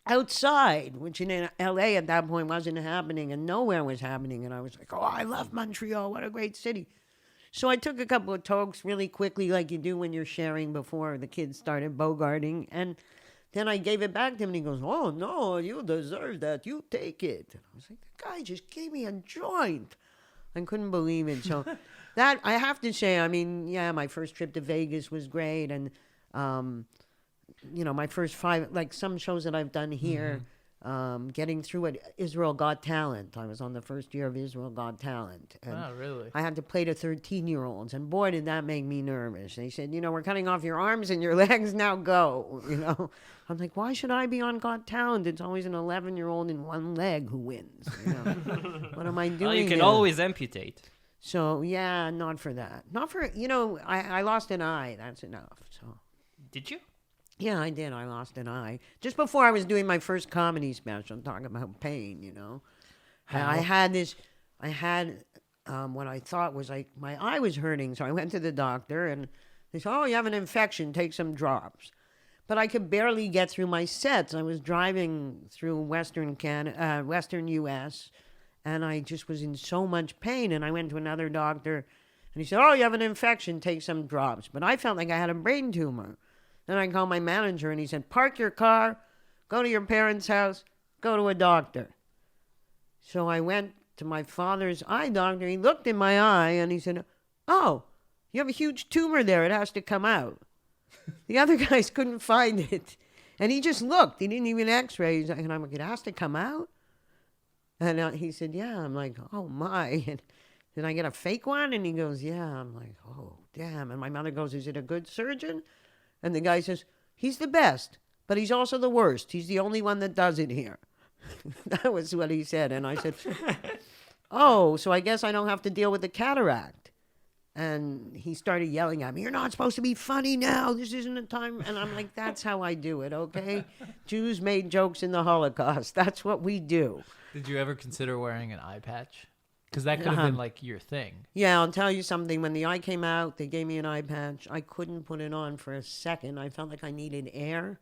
Outside, which in L.A. at that point wasn't happening and nowhere was happening. And I was like, oh, I love Montreal. What a great city. So I took a couple of tokes really quickly like you do when you're sharing before the kids started bogarting. And then I gave it back to him and he goes, oh, no, you deserve that. You take it. And I was like, the guy just gave me a joint. I couldn't believe it. So that, I have to say, I mean, yeah, my first trip to Vegas was great. And, my first 5, like some shows that I've done here, getting through it, Israel Got Talent. I was on the first year of Israel Got Talent. And Oh, really? I had to play to 13-year-olds. And boy, did that make me nervous. They said, we're cutting off your arms and your legs, now go, I'm like, why should I be on Got Talent? It's always an 11-year-old in one leg who wins. What am I doing? Well, you can here? always amputate. So, yeah, not for that. Not for, I lost an eye. That's enough. So, Did you? yeah, I did. I lost an eye. Just before I was doing my first comedy special, talking about pain, I had what I thought was like, my eye was hurting. So I went to the doctor and they said, oh, you have an infection. Take some drops. But I could barely get through my sets. I was driving through Western U.S., and I just was in so much pain. And I went to another doctor, and he said, oh, you have an infection. Take some drops. But I felt like I had a brain tumor. Then I called my manager, and he said, park your car, go to your parents' house, go to a doctor. So I went to my father's eye doctor. He looked in my eye, and he said, oh, you have a huge tumor there. It has to come out. The other guys couldn't find it. And he just looked. He didn't even x-ray. And I'm like, it has to come out? And he said, yeah. I'm like, oh, my. And did I get a fake one? And he goes, yeah. I'm like, oh, damn. And my mother goes, is it a good surgeon? And the guy says, he's the best, but he's also the worst. He's the only one that does it here. That was what he said. And I said, oh, so I guess I don't have to deal with the cataract. And he started yelling at me, you're not supposed to be funny now. This isn't a time. And I'm like, that's how I do it, okay? Jews made jokes in the Holocaust. That's what we do. Did you ever consider wearing an eye patch? Because that could have been like your thing. Yeah, I'll tell you something. When the eye came out, they gave me an eye patch. I couldn't put it on for a second. I felt like I needed air.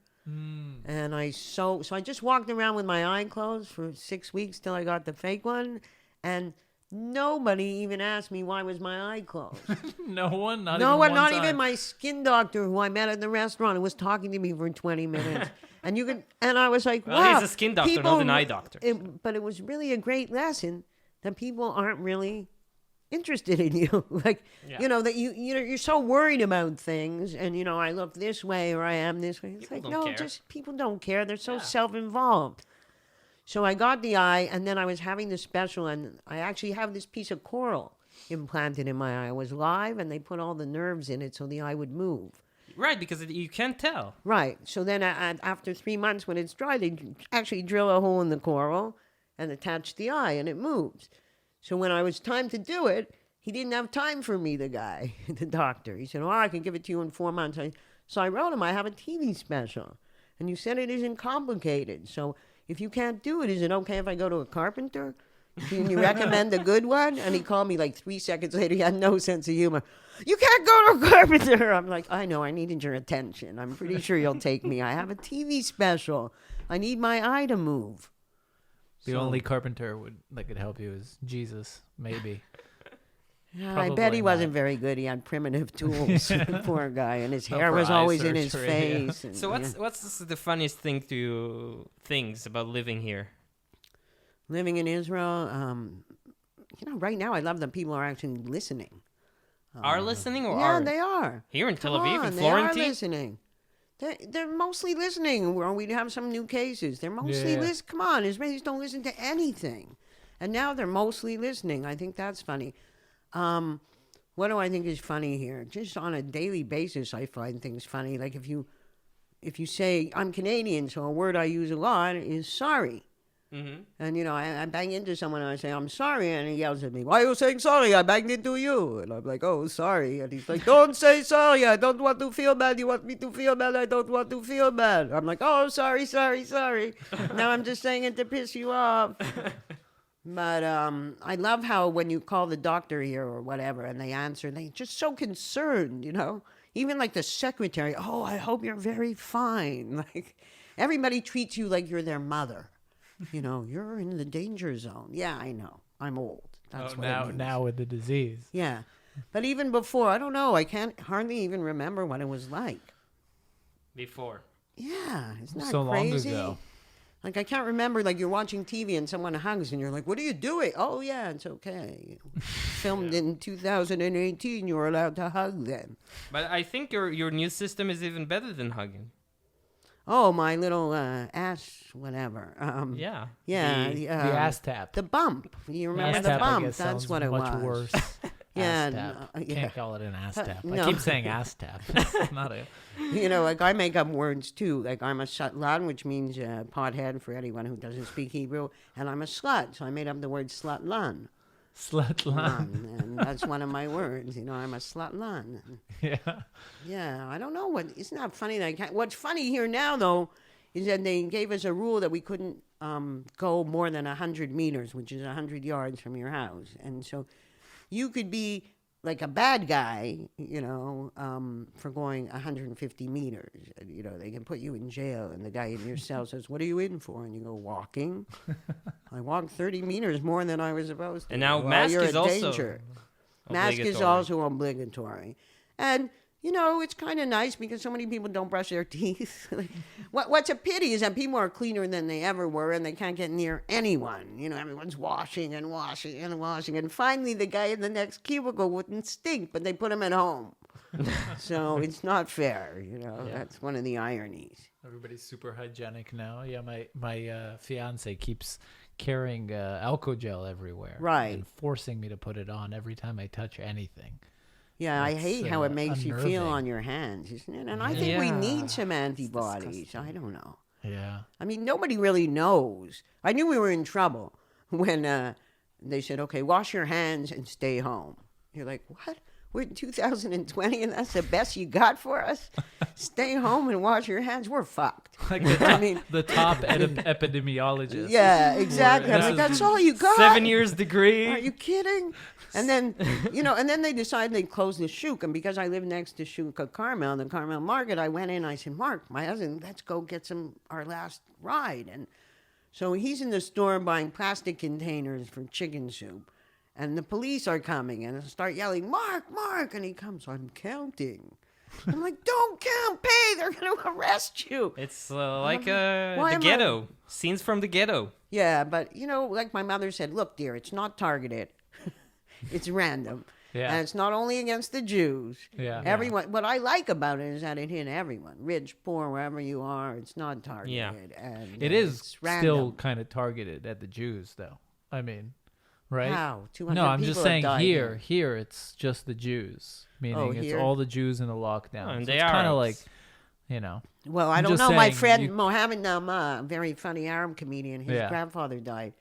And so I just walked around with my eye closed for 6 weeks till I got the fake one. And nobody even asked me why was my eye closed. No one? Not No even one, one not time? even my skin doctor who I met at the restaurant and was talking to me for 20 minutes. And I was like, Well, wow. he's a skin doctor, people- not an eye doctor. But it was really a great lesson that people aren't really interested in you. Like, Yeah. that you're so worried about things and, I look this way or I am this way. It's People like, don't no, care. just people don't care. They're so Yeah. self-involved. So I got the eye, and then I was having the special, and I actually have this piece of coral implanted in my eye. I was live, and they put all the nerves in it so the eye would move. Right, because you can't tell. Right. So then after 3 months, when it's dry, they actually drill a hole in the coral and attach the eye, and it moves. So when I was time to do it, he didn't have time for me, the guy, the doctor. He said, I can give it to you in 4 months. So I wrote him, I have a TV special. And you said it isn't complicated. So if you can't do it, is it okay if I go to a carpenter? Can you recommend a good one? And he called me like 3 seconds later. He had no sense of humor. You can't go to a carpenter. I'm like, I know, I needed your attention. I'm pretty sure you'll take me. I have a TV special. I need my eye to move. The only carpenter that could help you is Jesus, maybe. Yeah, I bet he Probably wasn't not. very good. He had primitive tools, poor guy, and his Not hair for was eye always in his surgery, yeah. face. and, So yeah. what's the funniest things about living here? Living in Israel? Right now I love that people are actually listening. Are listening or Yeah, are they are. here in Tel Come Aviv on, and they are Florentine? listening. They're mostly listening. We have some new cases. They're mostly Yeah. listening. Come on, Israelis don't listen to anything, and now they're mostly listening. I think that's funny. What do I think is funny here? Just on a daily basis, I find things funny. Like if you say I'm Canadian, so a word I use a lot is sorry. Mm-hmm. And, I bang into someone and I say, I'm sorry. And he yells at me, why are you saying sorry? I banged into you. And I'm like, oh, sorry. And he's like, don't say sorry. I don't want to feel bad. You want me to feel bad? I don't want to feel bad. I'm like, oh, sorry. Now I'm just saying it to piss you off. But I love how when you call the doctor here or whatever and they answer, they're just so concerned, Even like the secretary, oh, I hope you're very fine. Like everybody treats you like you're their mother. You're in the danger zone. Yeah, I know. I'm old. That's what it means. Now with the disease. Yeah. But even before, I don't know. I can't hardly even remember what it was like. Before. Yeah. Isn't that So long crazy? ago. Like, I can't remember, like, you're watching TV and someone hugs and you're like, what are you doing? Oh, yeah, it's okay. Filmed in 2018, you were allowed to hug then. But I think your new system is even better than hugging. Oh, my little ass, whatever. Yeah. Yeah. The ass tap. The bump. You remember ass the tap, I bump? guess, That's sounds what it much was. worse. Yeah, Ass tap. yeah. Can't call it an ass tap. no. I keep saying ass tap. It's not a... You know, like I make up words too. Like I'm a sutlan, which means pothead for anyone who doesn't speak Hebrew, and I'm a slut, so I made up the word slutlan. Slutlan. And that's one of my words. You know, I'm a slutlan. Yeah. Yeah, I don't know what. Isn't that funny? That what's funny here now though is that they gave us a rule that we couldn't go more than 100 meters, which is 100 yards from your house, and so you could be like a bad guy, you know, for going 150 meters. You know, they can put you in jail, and the guy in your cell says, "What are you in for?" And you go, "Walking." I walked 30 meters more than I was supposed to. And now Well, mask you're is a also danger. Mask is also obligatory. And, you know, it's kind of nice because so many people don't brush their teeth. What's a pity is that people are cleaner than they ever were and they can't get near anyone. You know, everyone's washing and washing and washing. And finally, the guy in the next cubicle wouldn't stink, but they put him at home. So it's not fair, you know. Yeah. That's one of the ironies. Everybody's super hygienic now. Yeah, my fiance keeps carrying alcohol gel everywhere. Right. And forcing me to put it on every time I touch anything. Yeah, I That's, hate how it makes you feel unnerving. on your hands, isn't it? And I think we Yeah. need some antibodies. I don't know. Yeah. I mean, nobody really knows. I knew we were in trouble when they said, okay, wash your hands and stay home. You're like, what? We're in 2020 and that's the best you got for us? Stay home and wash your hands? We're fucked. Like the top, I mean, the top epidemiologist. yeah, exactly. I'm This like, is that's all you got? 7 years degree. Are you kidding? And then, you know, and then they decided they'd close the Shuk. And because I live next to Shuk at Carmel, the Carmel Market, I went in. I said, Mark, my husband, let's go get our last ride. And so he's in the store buying plastic containers for chicken soup. And the police are coming and I start yelling, Mark, Mark. And he comes, I'm counting. I'm like, don't count, pay. They're going to arrest you. It's like Why the am ghetto. Scenes from the ghetto. Yeah, but, you know, like my mother said, look, dear, it's not targeted. It's random. Yeah. And it's not only against the Jews. Yeah. Everyone. What I like about it is that it hit everyone. Rich, poor, wherever you are. It's not targeted. Yeah. And, It is it's still random. kind of targeted at the Jews, though. I mean, right? How? 200 No, I'm people just have saying died here. Here, it's just the Jews. Meaning it's here? all the Jews in the lockdown. Oh, and So they it's are kind of like, Arabs. you know. Well, I I'm don't just know. My saying, friend you- Mohammed Nama, a very funny Arab comedian, his Yeah. grandfather died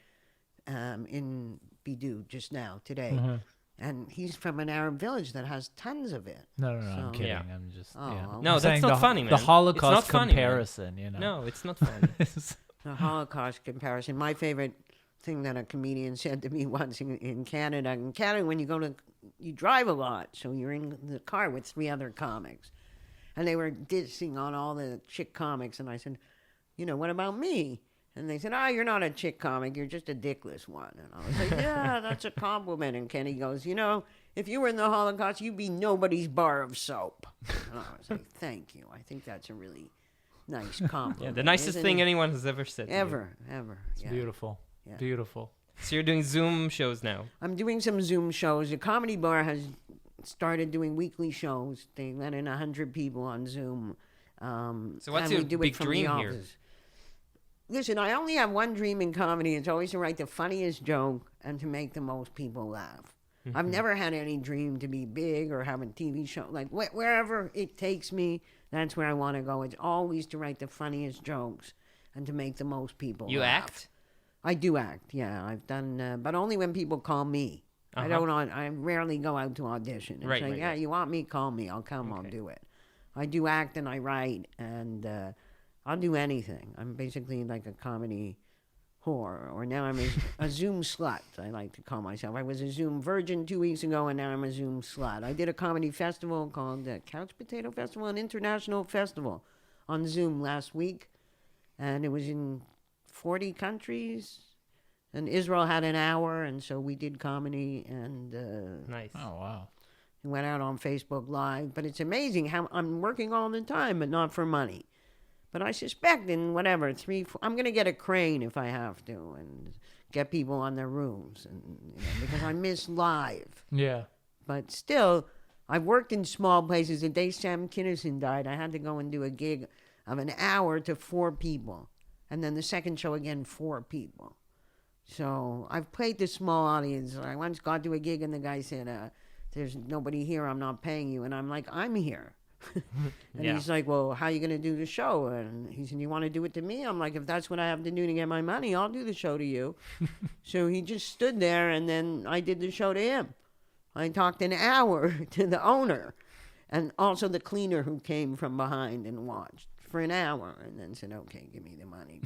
in Bidou just now, today. Mhm. And he's from an Arab village that has tons of it. No, I'm So- kidding. Yeah. I'm just. Oh, yeah. okay. I'm No, that's saying not the, funny, man. The It's Holocaust not funny, man. comparison, you know. No, it's not funny. The Holocaust comparison. My favorite thing that a comedian said to me once in Canada. In Canada, when you drive a lot, so you're in the car with 3 other comics. And they were dissing on all the chick comics. And I said, you know, what about me? And they said, you're not a chick comic. You're just a dickless one. And I was like, yeah, that's a compliment. And Kenny goes, you know, if you were in the Holocaust, you'd be nobody's bar of soap. And I was like, thank you. I think that's a really nice compliment. Yeah, the nicest isn't thing it? anyone has ever said. to you. Ever. It's yeah. beautiful. Yeah. Beautiful. So you're doing Zoom shows now. I'm doing some Zoom shows. The Comedy Bar has started doing weekly shows. They let in 100 people on Zoom. So what's and your we do it big from dream the here? office. Listen, I only have one dream in comedy. It's always to write the funniest joke and to make the most people laugh. I've never had any dream to be big or have a TV show. Like, wherever it takes me, that's where I want to go. It's always to write the funniest jokes and to make the most people You laugh. act? I do act, yeah. I've done, but only when people call me. I don't. I rarely go out to audition. It's Right, like, right, yeah, right. you want me? Call me. I'll come. I'll Okay. do it. I do act and I write and I'll do anything. I'm basically like a comedy whore, or now I'm a Zoom slut. I like to call myself. I was a Zoom virgin 2 weeks ago, and now I'm a Zoom slut. I did a comedy festival called the Couch Potato Festival, an international festival, on Zoom last week, and it was in 40 countries. And Israel had an hour, and so we did comedy, and Nice. Oh wow. it went out on Facebook Live. But it's amazing how I'm working all the time, but not for money. But I suspect in whatever, 3, 4, I'm going to get a crane if I have to and get people on their roofs and because I miss live. Yeah. But still, I've worked in small places. The day Sam Kinison died, I had to go and do a gig of an hour to 4 people. And then the second show again, 4 people. So I've played to small audience. I once got to a gig and the guy said, there's nobody here, I'm not paying you. And I'm like, I'm here. And he's like, well, how are you going to do the show? And he said, you want to do it to me? I'm like, if that's what I have to do to get my money, I'll do the show to you. So he just stood there and then I did the show to him. I talked an hour to the owner and also the cleaner who came from behind and watched for an hour and then said, okay, give me the money.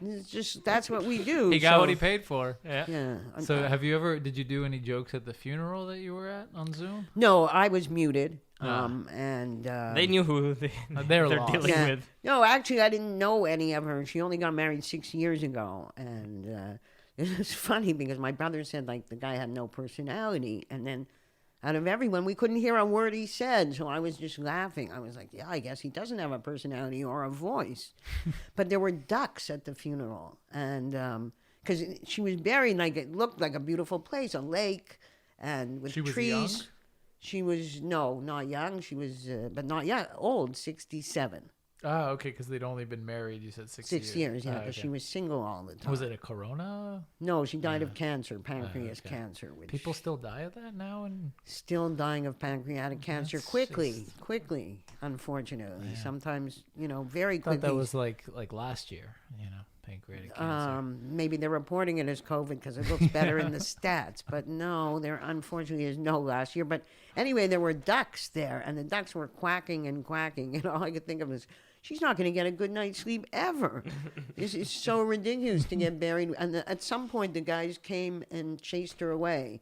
It's just, that's what we do. He got what he paid for. Yeah. So did you do any jokes at the funeral that you were at on Zoom? No, I was muted. And they knew who they're dealing with. No, actually, I didn't know any of her. She only got married 6 years ago. And it was funny because my brother said, like, the guy had no personality. And then out of everyone, we couldn't hear a word he said. So I was just laughing. I was like, yeah, I guess he doesn't have a personality or a voice. But there were ducks at the funeral. And because she was buried, like, it looked like a beautiful place, a lake, and with trees. She was young? She was, not young. She was, but not young, old, 67. Oh, okay, because they'd only been married, you said 6 years, yeah, because she was single all the time. Was it a corona? No, she died of cancer, pancreas cancer. Which people still die of that now? Still dying of pancreatic cancer quickly, unfortunately. Yeah. Sometimes, very quickly. I thought that was like last year, pancreatic cancer. Maybe they're reporting it as COVID because it looks better in the stats. But no, there unfortunately is no last year. But anyway, there were ducks there, and the ducks were quacking and quacking. And all I could think of was, she's not going to get a good night's sleep ever. This is so ridiculous to get buried. And at some point, the guys came and chased her away,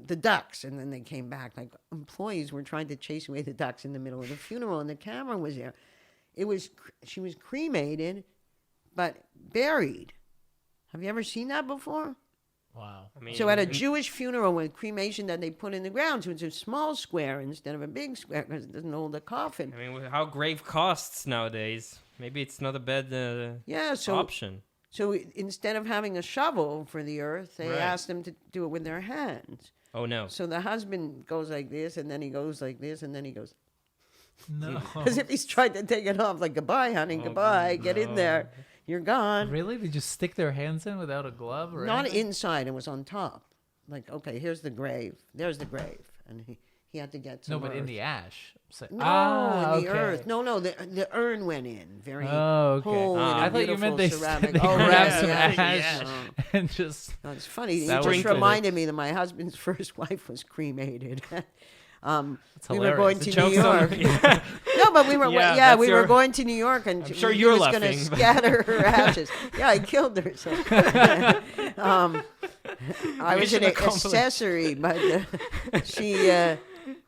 the ducks. And then they came back. Like, employees were trying to chase away the ducks in the middle of the funeral, and the camera was there. She was cremated, but buried. Have you ever seen that before? Wow. So at a Jewish funeral with cremation that they put in the ground, so it's a small square instead of a big square because it doesn't hold a coffin. I mean, how grave costs nowadays. Maybe it's not a bad option. So instead of having a shovel for the earth, they asked them to do it with their hands. Oh, no. So the husband goes like this, and then he goes like this, and then he goes... No. As if he's trying to take it off, like, goodbye, honey, goodbye, get in there. You're gone. Really? They just stick their hands in without a glove or Not anything? inside. It was on top. Like, okay, here's the grave. There's the grave. And he had to get some No, but earth. in the ash. So, No, in the okay. earth. No, the urn went in. Very okay. whole in a I thought you meant they ceramic. grabbed some ash Yeah. and just... No, it's funny. It That just was reminded me that my husband's first wife was cremated. We were hilarious. going to Joke's New on York. No, but we were we were going to New York, and I'm sure he you're was laughing. going to scatter her ashes. Yeah, I killed her. So. I was Mission an accomplished. accessory, but she.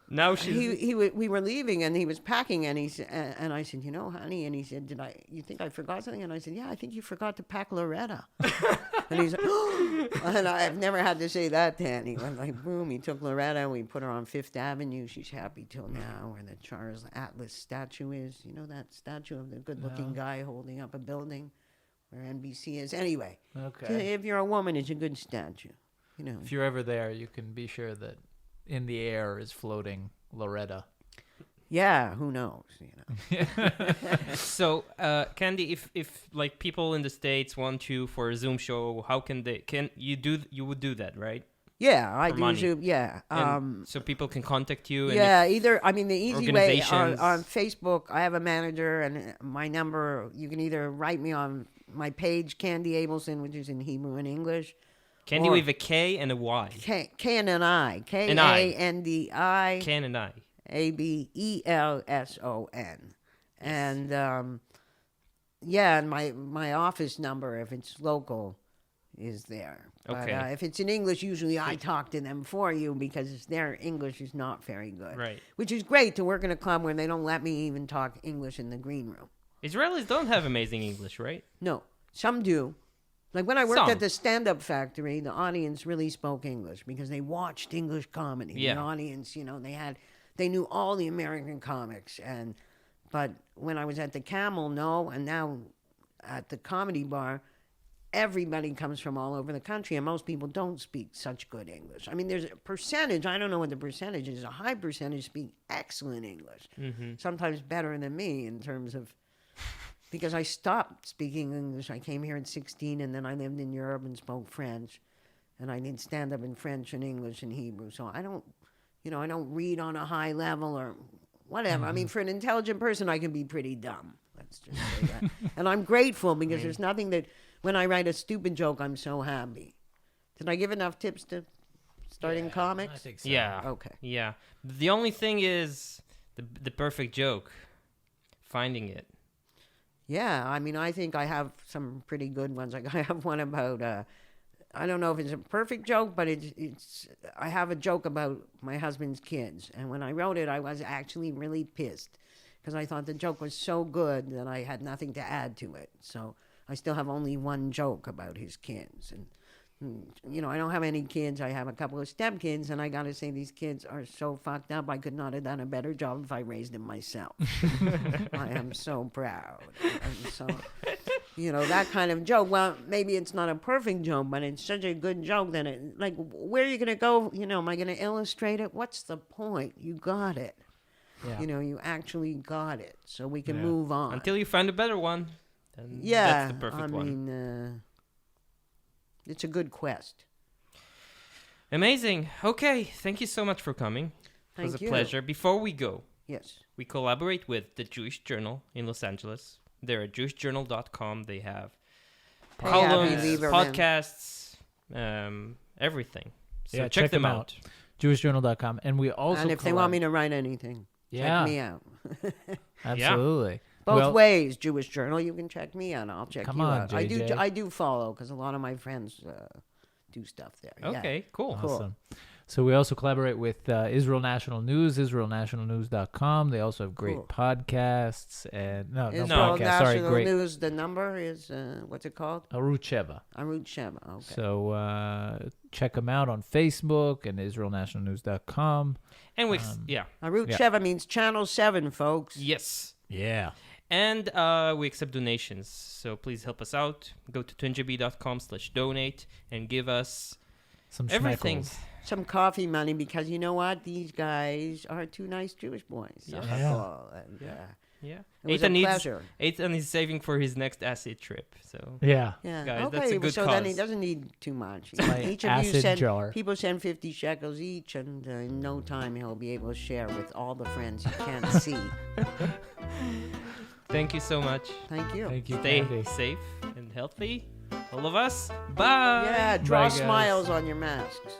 Now she's... We were leaving, and he was packing, and he said, and I said, honey, and he said, you think I forgot something? And I said, yeah, I think you forgot to pack Loretta. And he's like, oh. And I've never had to say that to Annie. Went like, boom, he took Loretta, and we put her on Fifth Avenue. She's happy till now, where the Charles Atlas statue is. You know that statue of the good-looking guy holding up a building where NBC is? Anyway, Okay. if you're a woman, it's a good statue. If you're ever there, you can be sure that in the air is floating Loretta. Yeah, who knows? So, Kandi, if like people in the States want you for a Zoom show, how can they? You would do that, right? Yeah, I For do money. Zoom. Yeah. So people can contact you. And Yeah, the easy way organizations- on Facebook, I have a manager, and my number, you can either write me on my page, Kandi Ableson, which is in Hebrew and English. Kandi or with a K and a Y. K and an I. An I. Kandi K and I. Abelson. And and my office number, if it's local, is there. But Okay. if it's in English, usually I talk to them for you because their English is not very good. Right. Which is great to work in a club where they don't let me even talk English in the green room. Israelis don't have amazing English, right? No, some do. Like when I worked Some. at the stand-up factory, the audience really spoke English because they watched English comedy. Yeah. The audience, they knew all the American comics, and But when I was at the Camel, no, and now at the Comedy Bar, everybody comes from all over the country, and most people don't speak such good English. I mean, there's a percentage, I don't know what the percentage is, a high percentage speak excellent English, sometimes better than me in terms of, because I stopped speaking English. I came here at 16, and then I lived in Europe and spoke French, and I did stand-up in French and English and Hebrew, so I don't read on a high level or whatever. I mean, for an intelligent person, I can be pretty dumb. Let's just say that. And I'm grateful because there's nothing that, when I write a stupid joke, I'm so happy. Did I give enough tips to starting comics? I think so. Yeah. Okay. Yeah. The only thing is the perfect joke. Finding it. Yeah, I mean, I think I have some pretty good ones. Like I have one about, I don't know if it's a perfect joke, but I have a joke about my husband's kids. And when I wrote it, I was actually really pissed because I thought the joke was so good that I had nothing to add to it. So I still have only one joke about his kids. And, I don't have any kids. I have a couple of stepkids, and I got to say these kids are so fucked up. I could not have done a better job if I raised them myself. I am so proud. And so, that kind of joke. Well, maybe it's not a perfect joke, but it's such a good joke that where are you going to go? Am I going to illustrate it? What's the point? You got it. Yeah. You actually got it. So we can move on. Until you find a better one. Then Yeah, that's the perfect I one. mean, it's a good quest. Amazing. Okay, thank you so much for coming. It was Thank a you. pleasure. Before we go, Yes. we collaborate with the Jewish Journal in Los Angeles. They're at jewishjournal.com. They have Hey, columns, Happy Lieberman. podcasts, everything. So Yeah, check them out. JewishJournal.com. And we also And if they want me to write anything, yeah, check me out. absolutely. Both Well, ways, Jewish Journal. You can check me out. I'll check Come you on, out. JJ. I do follow because a lot of my friends do stuff there. Yeah. Okay, cool. Awesome. So we also collaborate with Israel National News, israelnationalnews.com. They also have great Cool. podcasts and no Israel podcasts. Sorry, National great News. The number is what's it called? Arut Sheva. Arut Sheva. Okay. So check them out on Facebook and israelnationalnews.com. And we, Arut yeah. Sheva means Channel 7, folks. yes. Yeah. And we accept donations. So please help us out. Go to twinjb.com/donate and give us Some everything. schmeckles. Some coffee money because you know what? These guys are two nice Jewish boys. Yeah. And, Yeah. It was a pleasure. Ethan is saving for his next acid trip. So Yeah. Yeah. Guys, okay, that's a good so then he cause. doesn't need too much. my Each of you acid send jar. people send 50 shekels each, and in no time he'll be able to share with all the friends he can't see. thank you so much. Thank you. Thank you, Stay Kandi. safe and healthy. All of us. Bye. Yeah, draw Bye, guys. smiles on your masks.